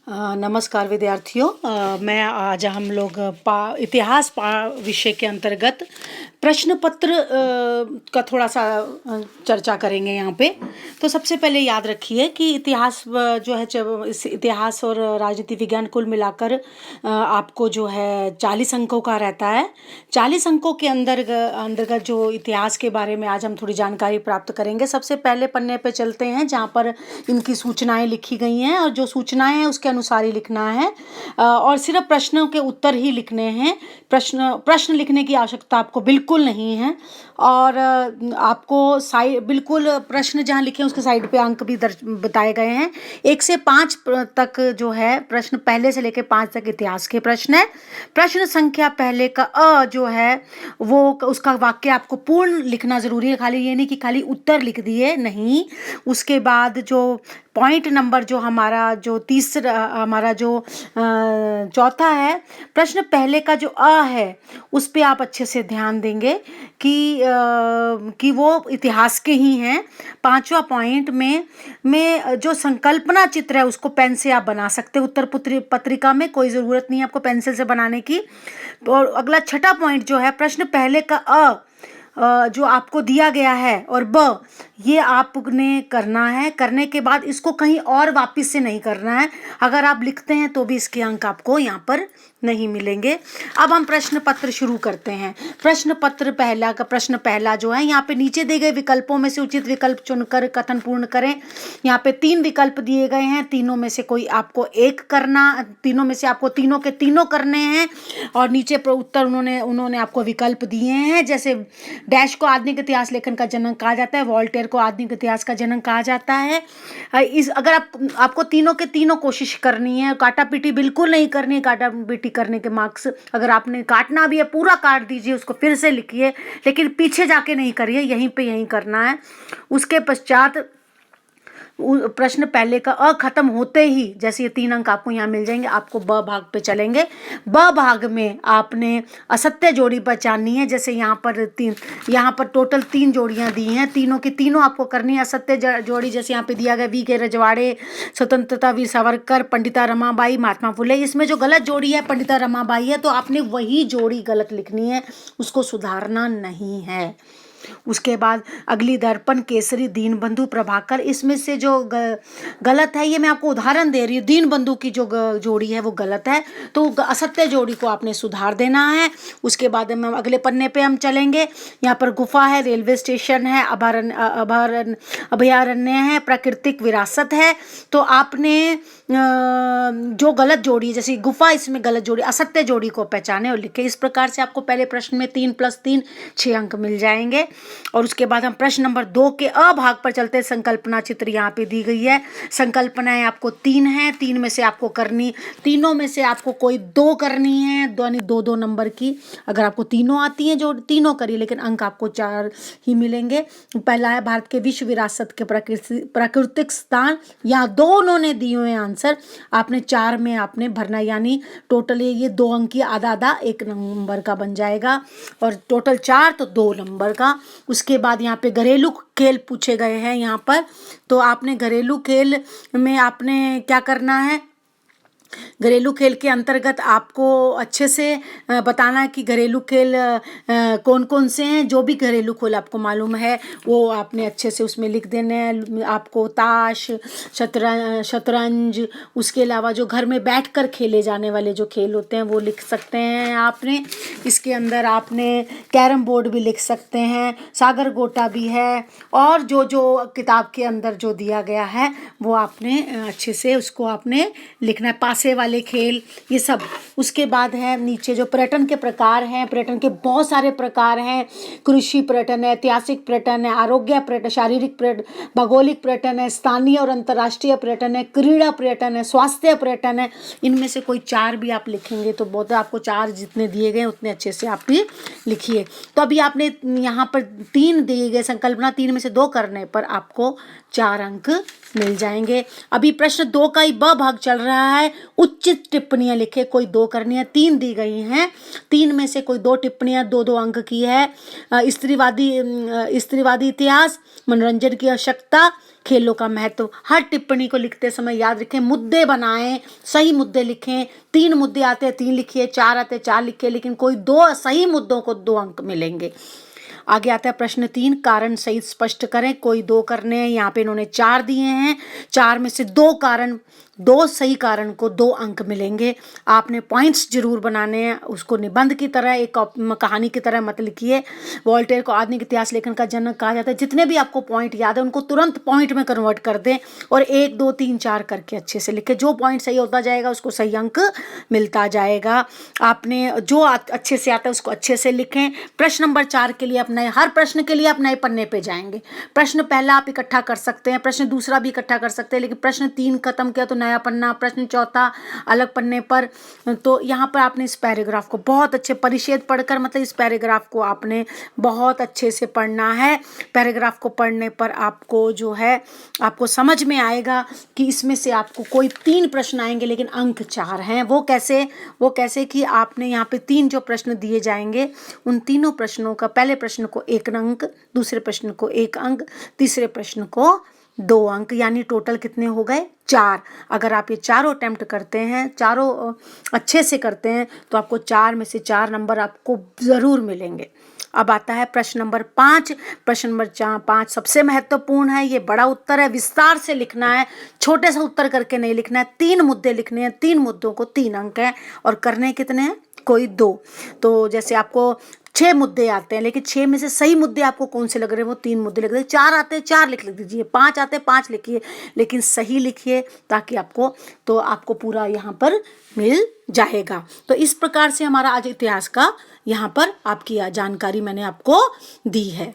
नमस्कार विद्यार्थियों। मैं आज हम लोग इतिहास विषय के अंतर्गत प्रश्न पत्र का थोड़ा सा चर्चा करेंगे यहाँ पे। तो सबसे पहले याद रखिए कि इतिहास जो है इस इतिहास और राजनीति विज्ञान कुल मिलाकर आपको जो है 40 अंकों का रहता है। 40 अंकों के अंतर्गत जो इतिहास के बारे में आज हम थोड़ी जानकारी प्राप्त करेंगे। सबसे पहले पन्ने पे चलते हैं जहाँ पर इनकी सूचनाएं लिखी गई हैं और जो सूचनाएं हैं उसके अनुसार ही लिखना है और सिर्फ प्रश्नों के उत्तर ही लिखने हैं। प्रश्न लिखने की आवश्यकता आपको बिल्कुल नहीं है और आपको साइड बिल्कुल प्रश्न जहाँ लिखे उसके साइड पे अंक भी दर्ज बताए गए हैं। 1 से 5 तक जो है प्रश्न, पहले से लेकर 5 तक इतिहास के प्रश्न है। प्रश्न संख्या पहले का जो है वो उसका वाक्य आपको पूर्ण लिखना जरूरी है, खाली ये नहीं कि खाली उत्तर लिख दिए, नहीं। उसके बाद जो पॉइंट नंबर जो हमारा जो तीसरा हमारा जो चौथा है, प्रश्न पहले का जो है उस पे आप अच्छे से ध्यान देंगे कि वो इतिहास के ही हैं। 5वां पॉइंट में जो संकल्पना चित्र है उसको पेन से आप बना सकते हैं। उत्तर पत्रिका में कोई ज़रूरत नहीं है आपको पेंसिल से बनाने की। और अगला 6ठा पॉइंट जो है, प्रश्न पहले का जो आपको दिया गया है और ये आपने करना है। करने के बाद इसको कहीं और वापस से नहीं करना है। अगर आप लिखते हैं तो भी इसके अंक आपको यहाँ पर नहीं मिलेंगे। अब हम प्रश्न पत्र शुरू करते हैं। प्रश्न पत्र प्रश्न पहला जो है, यहाँ पे नीचे दिए गए विकल्पों में से उचित विकल्प चुनकर कथन पूर्ण करें। यहाँ पे 3 विकल्प दिए गए हैं, तीनों में से कोई आपको एक करना, तीनों में से आपको तीनों के तीनों करने हैं। और नीचे उत्तर उन्होंने आपको विकल्प दिए हैं, जैसे डैश को आधुनिक इतिहास लेखन का जनक कहा जाता है, वॉल्टेयर को आधुनिक इतिहास का जनक कहा जाता है। अगर आपको तीनों के तीनों कोशिश करनी है, काटा पीटी बिल्कुल नहीं करनी है। काटा पीटी करने के मार्क्स, अगर आपने काटना भी है पूरा काट दीजिए, उसको फिर से लिखिए, लेकिन पीछे जाके नहीं करिए, यहीं पे यहीं करना है। उसके पश्चात प्रश्न पहले का खत्म होते ही, जैसे ये 3 अंक आपको यहाँ मिल जाएंगे, आपको ब भाग पे चलेंगे। ब भाग में आपने असत्य जोड़ी पहचाननी है। जैसे यहाँ पर टोटल 3 जोड़ियाँ दी हैं, तीनों की तीनों आपको करनी है। असत्य जोड़ी जैसे यहाँ पे दिया गया वी.के. रजवाड़े, स्वतंत्रता वीर सावरकर, पंडिता रमाबाई, महात्मा फुले। इसमें जो गलत जोड़ी है पंडिता रमाबाई है, तो आपने वही जोड़ी गलत लिखनी है, उसको सुधारना नहीं है। उसके बाद अगली दर्पण केसरी दीनबंधु प्रभाकर, इसमें से जो गलत है, ये मैं आपको उदाहरण दे रही हूँ, दीनबंधु की जो जोड़ी है वो गलत है, तो असत्य जोड़ी को आपने सुधार देना है। उसके बाद हम अगले पन्ने पे हम चलेंगे। यहाँ पर गुफा है, रेलवे स्टेशन है, अभयारण्य है, प्राकृतिक विरासत है। तो आपने जो गलत जोड़ी, जैसे गुफा, इसमें गलत जोड़ी असत्य जोड़ी को पहचाने और लिखे। इस प्रकार से आपको पहले प्रश्न में 3 + 3 6 अंक मिल जाएंगे। और उसके बाद हम प्रश्न नंबर 2 के भाग पर चलते हैं। संकल्पना चित्र यहाँ पे दी गई है। संकल्पनाएं आपको 3 हैं, 3 में से आपको करनी, तीनों में से आपको कोई 2 करनी है, 2 नंबर की। अगर आपको तीनों आती हैं जो तीनों करिए, लेकिन अंक आपको 4 ही मिलेंगे। पहला है भारत के विश्व विरासत के प्राकृतिक स्थान, यहाँ 2 उन्होंने दिए हुए आंसर, आपने 4 में आपने भरना, यानी टोटल ये 2 अंक की आधा 1 नंबर का बन जाएगा और टोटल 4 तो 2 नंबर का। उसके बाद यहाँ पे घरेलू खेल पूछे गए हैं यहाँ पर, तो आपने घरेलू खेल में आपने क्या करना है, घरेलू खेल के अंतर्गत आपको अच्छे से बताना है कि घरेलू खेल कौन कौन से हैं। जो भी घरेलू खेल आपको मालूम है वो आपने अच्छे से उसमें लिख देने हैं। आपको ताश, शतरंज, उसके अलावा जो घर में बैठकर खेले जाने वाले जो खेल होते हैं वो लिख सकते हैं आपने। इसके अंदर आपने कैरम बोर्ड भी लिख सकते हैं, सागर गोटा भी है, और जो किताब के अंदर जो दिया गया है वो आपने अच्छे से उसको आपने लिखना है। पासे वाले खेल, ये सब। उसके बाद है नीचे जो पर्यटन के प्रकार हैं, पर्यटन के बहुत सारे प्रकार हैं। कृषि पर्यटन है, ऐतिहासिक पर्यटन है, आरोग्य पर्यटन, शारीरिक पर्यटन, भौगोलिक पर्यटन है, स्थानीय और अंतर्राष्ट्रीय पर्यटन है, क्रीड़ा पर्यटन है, स्वास्थ्य पर्यटन है। इनमें से कोई 4 भी आप लिखेंगे तो बहुत, आपको 4 जितने दिए गए उतने अच्छे से आप भी लिखिए। तो अभी आपने यहाँ पर 3 दिए गए, संकल्पना 3 में से 2 करने पर आपको 4 अंक मिल जाएंगे। अभी प्रश्न 2 का ही ब भाग चल रहा है। उचित टिप्पणियां लिखे, कोई 2 करनी है, 3 दी गई हैं, 3 में से कोई 2 टिप्पणियां 2 अंक की है। स्त्रीवादी इतिहास, मनोरंजन की आवश्यकता, खेलों का महत्व। हर टिप्पणी को लिखते समय याद रखें, मुद्दे बनाएं, सही मुद्दे लिखें। 3 मुद्दे आते हैं 3 लिखिए, 4 आते हैं 4 लिखिए, लेकिन कोई 2 सही मुद्दों को 2 अंक मिलेंगे। आगे आता है प्रश्न 3, कारण सहित स्पष्ट करें। कोई 2 करने हैं, यहाँ पे इन्होंने 4 दिए हैं, 4 में से 2 कारण, 2 सही कारण को 2 अंक मिलेंगे। आपने पॉइंट्स जरूर बनाने हैं, उसको निबंध की तरह, एक कहानी की तरह मत लिखिए। वॉल्टेयर को आधुनिक इतिहास लेखन का जनक कहा जाता है। जितने भी आपको पॉइंट याद है उनको तुरंत पॉइंट में कन्वर्ट कर दें और 1 2 3 4 करके अच्छे से लिखें। जो पॉइंट सही होता जाएगा उसको सही अंक मिलता जाएगा। आपने जो अच्छे से आता है उसको अच्छे से लिखें। प्रश्न नंबर 4 के लिए अपने हर प्रश्न के लिए आप नए पन्ने पे जाएंगे। प्रश्न पहला आप इकट्ठा कर सकते हैं, प्रश्न दूसरा भी इकट्ठा कर सकते हैं, लेकिन प्रश्न 3 खत्म किया तो नया पन्ना, प्रश्न चौथा अलग पन्ने पर। तो यहाँ पर आपने इस पैराग्राफ को बहुत अच्छे परिच्छेद पढ़कर, मतलब इस पैराग्राफ को आपने बहुत अच्छे से पढ़ना है। पैराग्राफ को पढ़ने पर आपको जो है आपको समझ में आएगा कि इसमें से आपको कोई 3 प्रश्न आएंगे लेकिन अंक 4 हैं। वो कैसे कि आपने यहाँ पे 3 जो प्रश्न दिए जाएंगे उन तीनों प्रश्नों का, पहले प्रश्न को 1 अंक, दूसरे प्रश्न को 1 अंक, तीसरे प्रश्न को 2 अंक, यानी टोटल कितने हो गए 4। अगर आप ये चारों अटेम्प्ट करते हैं, चारों अच्छे से करते हैं तो आपको 4 में से 4 नंबर आपको ज़रूर मिलेंगे। अब आता है प्रश्न नंबर 5। प्रश्न नंबर 5 सबसे महत्वपूर्ण है, ये बड़ा उत्तर है, विस्तार से लिखना है, छोटे से उत्तर करके नहीं लिखना है। 3 मुद्दे लिखने हैं, 3 मुद्दों को 3 अंक है और करने कितने हैं, कोई 2। तो जैसे आपको 6 मुद्दे आते हैं, लेकिन 6 में से सही मुद्दे आपको कौन से लग रहे हैं, वो 3 मुद्दे लग रहे हैं। 4 आते हैं 4 लिख दीजिए, 5 आते हैं 5 लिखिए, लेकिन सही लिखिए ताकि आपको पूरा यहाँ पर मिल जाएगा। तो इस प्रकार से हमारा आज इतिहास का यहाँ पर आपकी जानकारी मैंने आपको दी है।